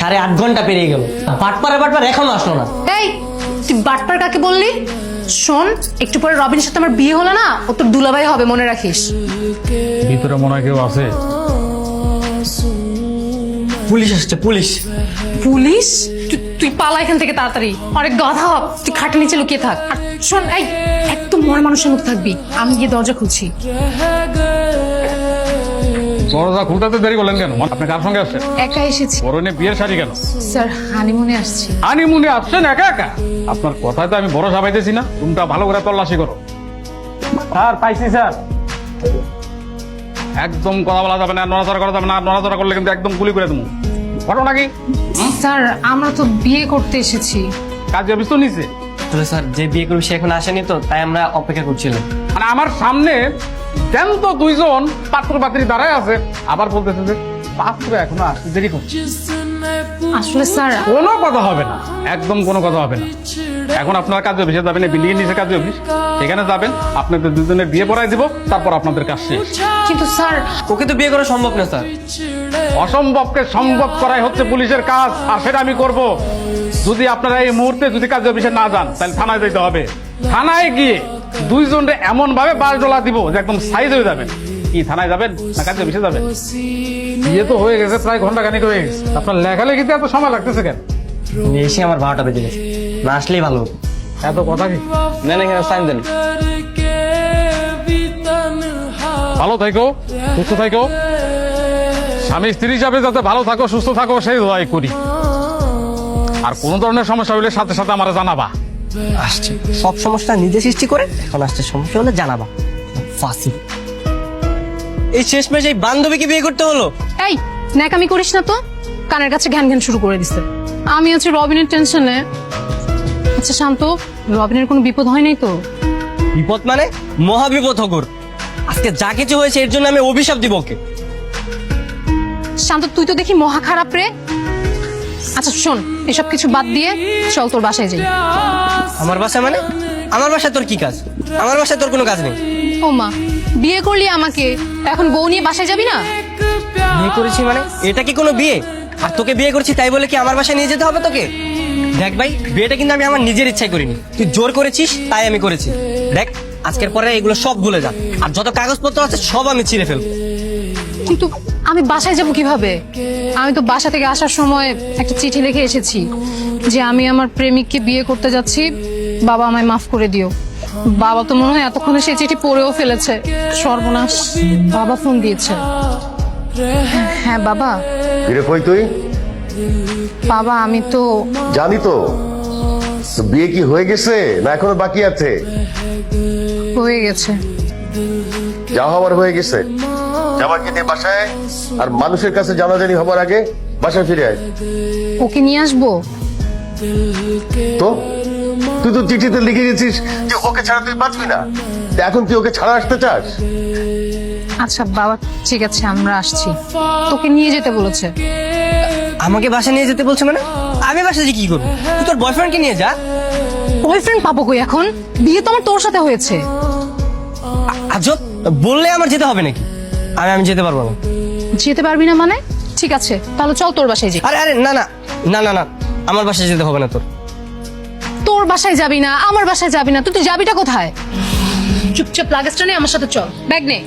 8.5 ঘন্টা পেরিয়ে গেল, বাটপার এখনো আসলো না। এই তুই বাটপার কাকে বললি? শোন, একটু পরে রবিনের সাথে আমার বিয়ে হলো না, ও তোর দুলাভাই হবে, মনে রাখিস। ভিতরে মনে হয় কেউ আছে। পুলিশ আসছে, পুলিশ। পুলিশ? তুই পালা এখান থেকে তাড়াতাড়ি, অনেক গাধা হব, তুই খাটের নিচে লুকিয়ে থাক। আর শোন, এই একদম মরা মানুষের মতো থাকবি, আমি গিয়ে দরজা খুলছি। দরজা খুলতে দেরি করলেন কেন? আপনি কার সঙ্গে আসছেন? একা এসেছি পরনে বিয়ের শাড়ি কেন? স্যার, হানিমুনে আসছি। হানিমুনে আসছেন একা একা? আপনার কথায় তো আমি ভরসা পাইতেছি না। রুমটা ভালো করে তল্লাশি করো। স্যার, পাইছি স্যার। একদম কথা বলা যাবে না, নড়াচড়া করা যাবে না। নড়াচড়া করলে কিন্তু একদম গুলি করে দেবো। ঘটনা কি? স্যার, আমরা তো বিয়ে করতে এসেছি। কাজে অফিস তো নিচে। আসলে স্যার, যে বিয়ে করবে সে এখন আসেনি তো, তাই আমরা অপেক্ষা করছিলাম। মানে আমার সামনে জ্যান্ত দুইজন পাত্র পাত্রী দাঁড়ায় আছে, আবার বলতেছে যে পাত্র এখনো আসতে দেরি করছে। আসলে স্যার, কোনো কথা হবে না, একদম কোনো কথা হবে না। এখন আপনার কাজে অফিসে যাবেন, বিল্ডিং এর নিচে কাজে অফিস, সেখানে যাবেন। আপনাদের দুজনের বিয়ে পড়াই দিব, তারপর আপনাদের কাজ শেষ। কিন্তু স্যার, ওকে তো বিয়ে করা সম্ভব না স্যার। অসম্ভবকে সম্ভব করাই হচ্ছে পুলিশের কাজ, আর সেটা আমি করব। যদি আপনারা এই মুহূর্তে যদি কাজে অফিসে না যান, তাহলে থানায় যেতে হবে। থানায় গিয়ে দুইজনরে এমন ভাবে বাস ডলা দিব যে একদম সাইজ হয়ে যাবেন। কি থানায় যাবেন না কাজে অফিসে যাবেন? বিয়ে তো হয়ে গেছে, প্রায় ঘন্টা খানিক হয়ে গেছে। আপনার লেখালেখিতে এত সময় লাগতেছে কেন? এসে আমার 12টা বেজে গেছে, না আসলেই ভালো হতো। এত কথা কি? না না, এখানে সাইন দেন। ভালো থাকো, সুস্থ থাকো। স্বামী স্ত্রী হিসাবে যাতে ভালো থাকো, সুস্থ থাকো, সেই দোয়াই করি। আর কোন ধরনের সমস্যা হলে সাথে সাথে আমার জানাবা। আসছে সব সমস্যা নিজে সৃষ্টি করে, এখন আসছে সমস্যা হলে জানাবা। ফাঁসি। এই শেষমেশ এই বান্ধবীকে বিয়ে করতে হলো। এই ন্যাকামি করিস না তো, কানের কাছে ঘ্যান ঘ্যান শুরু করে দিছে। আমি হচ্ছে রবিনের টেনশনে। আচ্ছা শান্ত, রবিনের কোনো বিপদ হয় নাই তো? বিপদ মানে মহা বিপদ হগর। আজকে যা কিছু হয়েছে এর জন্য আমি অভিশাপ দিব ওকে। শান্ত, তুই তো দেখি মহা খারাপ রে। আচ্ছা শোন, এসব কিছু বাদ দিয়ে চল তোর বাসায় যাই। আমার বাসায় মানে? আমার বাসায় তোর কি কাজ? আমার বাসায় তোর কোনো কাজ নেই। ও মা, বিয়ে করলি আমাকে, এখন বউ নিয়ে বাসায় যাবি না? বিয়ে করেছি মানে এটা কি কোনো বিয়ে? আর তোকে বিয়ে করছি তাই বলে কি আমার বাসায় নিয়ে যেতে হবে তোকে? দেখ ভাই, বিয়েটা কিন্তু আমি আমার নিজের ইচ্ছায় করিনি, তুই জোর করেছিস তাই আমি করেছি। দেখ, আজকের পরে এগুলো সব ভুলে যা, আর যত কাগজপত্র আছে সব আমি ছিঁড়ে ফেলবো। কিন্তু আমি বাসায় যাব কিভাবে? আমি তো বাসা থেকে আসার সময় একটা চিঠি লিখে এসেছি যে আমি আমার প্রেমিককে বিয়ে করতে যাচ্ছি, বাবা আমায় মাফ করে দিও। বাবা তো মনে হয় এতক্ষণে সেই চিঠি পড়েও ফেলেছে। সর্বনাশ, বাবা ফোন দিয়েছে। হ্যাঁ বাবা। ফিরে কই তুই? বাবা আমি তো জানি তো। তো বিয়ে কি হয়ে গেছে না এখনো বাকি আছে? হয়ে গেছে। যা হওয়ার হয়ে গেছে। জামাইকে নিয়ে বাসায়, আর মানুষের কাছে জানাজানি হবার আগে বাসায় ফিরে আয়। ওকে নিয়ে আসবো? তো তুই তো চিঠিতে লিখে গেছিস যে ওকে ছাড়া তুই বাঁচবি না, তা এখন তুই ওকে ছাড়া আসতে চাস? আচ্ছা বাবা, ঠিক আছে আমরা আসছি। তোকে নিয়ে যেতে বলেছে। আমাকে বাসায় নিয়ে যেতে বলছে মানে? আমি বাসায় যে কি করবো? তুই তোর বয়ফ্রেন্ডকে নিয়ে যা। বয়ফ্রেন্ড পাবো কই এখন? বিয়ে তো আমার তোর সাথে হয়েছে। আজব, বললে আমার যেতে হবে নাকি? আমি যেতে পারবো না। যেতে পারবি না মানে? ঠিক আছে তাহলে চল তোর বাসায় যাই। আরে আরে না না না না না, আমার বাসায় যেতে হবে না তোর। তোর বাসায় যাবি না, আমার বাসায় যাবি না, তুই যাবিটা কোথায়? চুপচাপ লাগেজটা নিয়ে আমার সাথে চল, ব্যাগ নে।